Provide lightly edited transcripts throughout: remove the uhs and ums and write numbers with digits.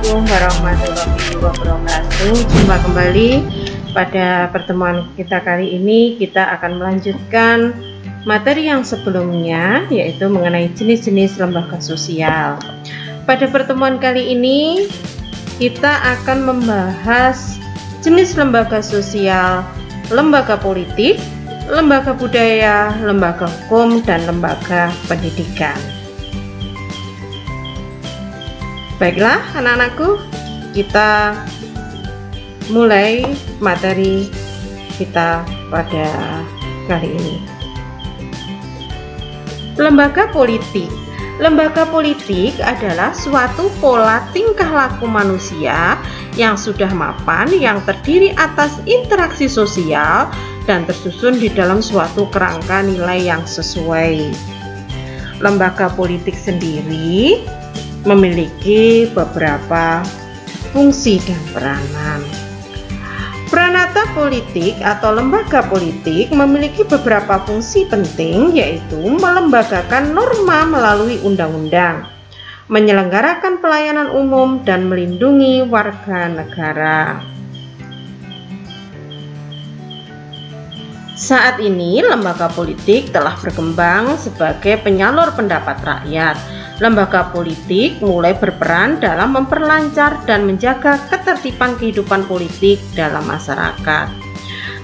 Assalamualaikum warahmatullahi wabarakatuh. Jumpa kembali pada pertemuan kita kali ini. Kita akan melanjutkan materi yang sebelumnya, yaitu mengenai jenis-jenis lembaga sosial. Pada pertemuan kali ini kita akan membahas jenis lembaga sosial, lembaga politik, lembaga budaya, lembaga hukum, dan lembaga pendidikan. Baiklah anak-anakku, kita mulai materi kita pada kali ini. Lembaga politik. Lembaga politik adalah suatu pola tingkah laku manusia yang sudah mapan, yang terdiri atas interaksi sosial dan tersusun di dalam suatu kerangka nilai yang sesuai. Lembaga politik sendiri memiliki beberapa fungsi dan peranan. Peranata politik atau lembaga politik memiliki beberapa fungsi penting, yaitu melembagakan norma melalui undang-undang, menyelenggarakan pelayanan umum, dan melindungi warga negara. Saat ini, lembaga politik telah berkembang sebagai penyalur pendapat rakyat. Lembaga politik mulai berperan dalam memperlancar dan menjaga ketertiban kehidupan politik dalam masyarakat.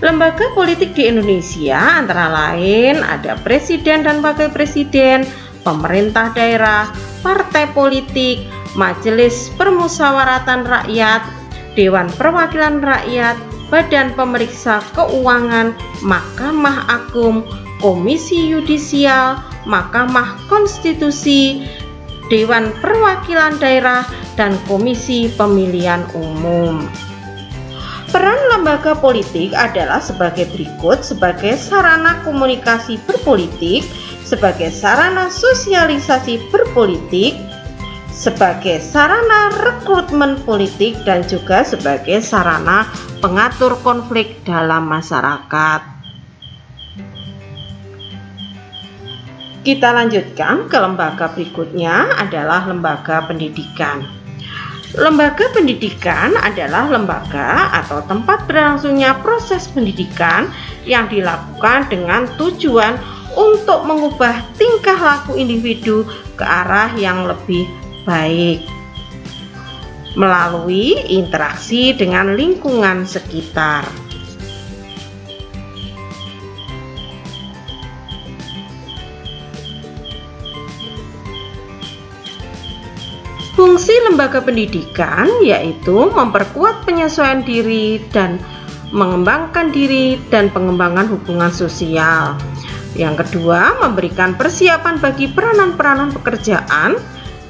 Lembaga politik di Indonesia antara lain ada presiden dan wakil presiden, pemerintah daerah, partai politik, majelis permusyawaratan rakyat, dewan perwakilan rakyat, badan pemeriksa keuangan, mahkamah agung, komisi yudisial, mahkamah konstitusi, dewan perwakilan daerah, dan komisi pemilihan umum. Peran lembaga politik adalah sebagai berikut: sebagai sarana komunikasi berpolitik, sebagai sarana sosialisasi berpolitik, sebagai sarana rekrutmen politik, dan juga sebagai sarana pengatur konflik dalam masyarakat. Kita lanjutkan ke lembaga berikutnya adalah lembaga pendidikan. Lembaga pendidikan adalah lembaga atau tempat berlangsungnya proses pendidikan yang dilakukan dengan tujuan untuk mengubah tingkah laku individu ke arah yang lebih baik melalui interaksi dengan lingkungan sekitar. Fungsi lembaga pendidikan yaitu memperkuat penyesuaian diri dan mengembangkan diri dan pengembangan hubungan sosial. Yang kedua, memberikan persiapan bagi peranan-peranan pekerjaan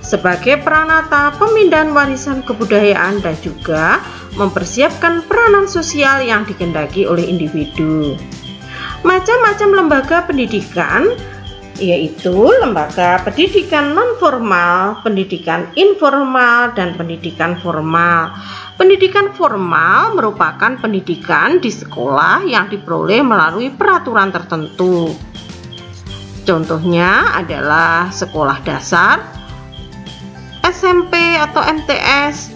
sebagai peranata pemindahan warisan kebudayaan dan juga mempersiapkan peranan sosial yang dikehendaki oleh individu. Macam-macam lembaga pendidikan yaitu lembaga pendidikan non-formal, pendidikan informal, dan pendidikan formal. Pendidikan formal merupakan pendidikan di sekolah yang diperoleh melalui peraturan tertentu. Contohnya adalah sekolah dasar, SMP atau MTS,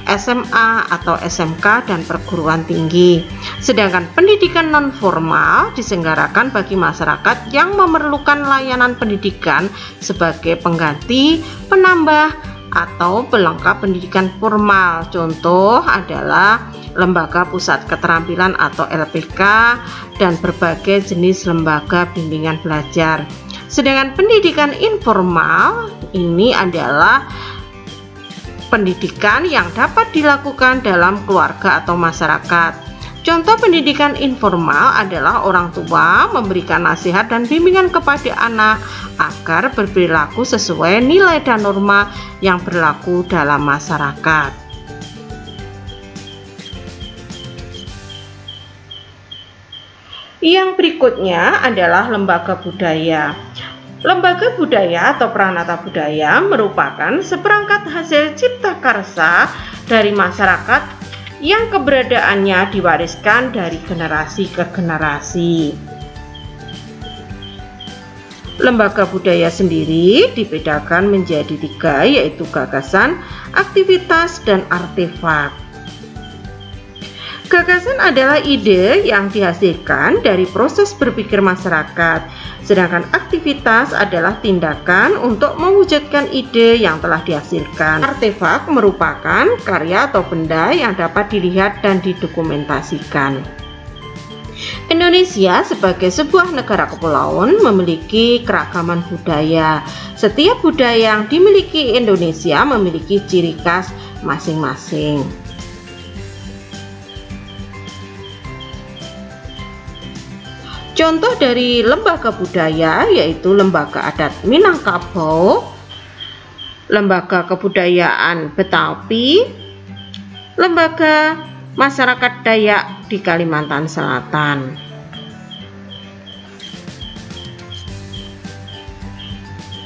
SMA atau SMK, dan perguruan tinggi. Sedangkan pendidikan non-formal diselenggarakan bagi masyarakat yang memerlukan layanan pendidikan sebagai pengganti, penambah, atau pelengkap pendidikan formal. Contoh adalah lembaga pusat keterampilan atau LPK dan berbagai jenis lembaga bimbingan belajar. Sedangkan pendidikan informal ini adalah pendidikan yang dapat dilakukan dalam keluarga atau masyarakat. Contoh pendidikan informal adalah orang tua memberikan nasihat dan bimbingan kepada anak agar berperilaku sesuai nilai dan norma yang berlaku dalam masyarakat. Yang berikutnya adalah lembaga budaya. Lembaga budaya atau peranata budaya merupakan seperangkat hasil cipta karsa dari masyarakat yang keberadaannya diwariskan dari generasi ke generasi. Lembaga budaya sendiri dibedakan menjadi 3, yaitu gagasan, aktivitas, dan artefak. Gagasan adalah ide yang dihasilkan dari proses berpikir masyarakat, sedangkan aktivitas adalah tindakan untuk mewujudkan ide yang telah dihasilkan. Artefak merupakan karya atau benda yang dapat dilihat dan didokumentasikan. Indonesia sebagai sebuah negara kepulauan memiliki keragaman budaya. Setiap budaya yang dimiliki Indonesia memiliki ciri khas masing-masing. Contoh dari lembaga budaya yaitu Lembaga Adat Minangkabau, Lembaga Kebudayaan Betawi, Lembaga Masyarakat Dayak di Kalimantan Selatan.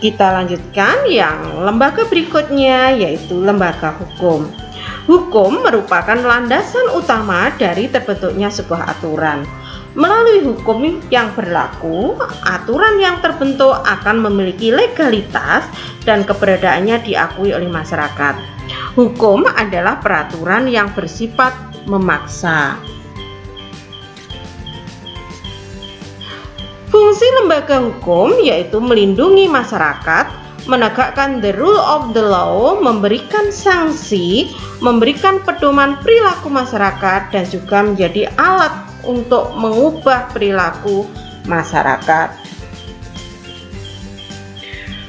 Kita lanjutkan yang lembaga berikutnya yaitu lembaga hukum. Hukum merupakan landasan utama dari terbentuknya sebuah aturan. Melalui hukum yang berlaku, aturan yang terbentuk akan memiliki legalitas dan keberadaannya diakui oleh masyarakat. Hukum adalah peraturan yang bersifat memaksa. Fungsi lembaga hukum yaitu melindungi masyarakat, menegakkan the rule of the law, memberikan sanksi, memberikan pedoman perilaku masyarakat, dan juga menjadi alat untuk mengubah perilaku masyarakat.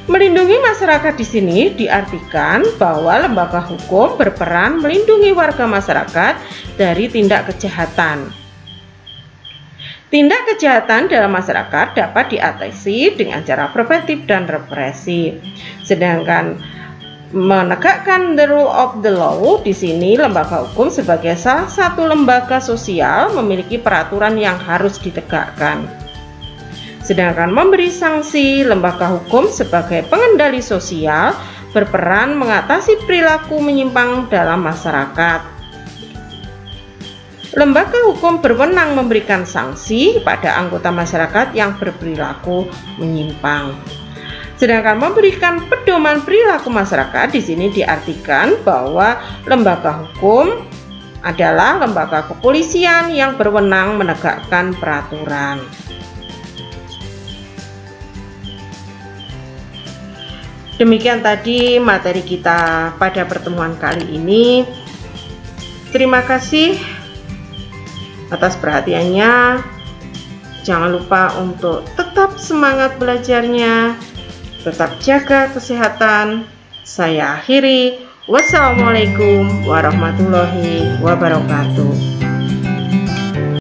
Melindungi masyarakat di sini diartikan bahwa lembaga hukum berperan melindungi warga masyarakat dari tindak kejahatan. Tindak kejahatan dalam masyarakat dapat diatasi dengan cara preventif dan represi. Sedangkan menegakkan the rule of the law di sini lembaga hukum sebagai salah satu lembaga sosial memiliki peraturan yang harus ditegakkan. Sedangkan memberi sanksi, lembaga hukum sebagai pengendali sosial berperan mengatasi perilaku menyimpang dalam masyarakat. Lembaga hukum berwenang memberikan sanksi pada anggota masyarakat yang berperilaku menyimpang. Sedangkan memberikan pedoman perilaku masyarakat di sini diartikan bahwa lembaga hukum adalah lembaga kepolisian yang berwenang menegakkan peraturan. Demikian tadi materi kita pada pertemuan kali ini. Terima kasih atas perhatiannya. Jangan lupa untuk tetap semangat belajarnya. Tetap jaga kesehatan. Saya akhiri. Wassalamualaikum warahmatullahi wabarakatuh.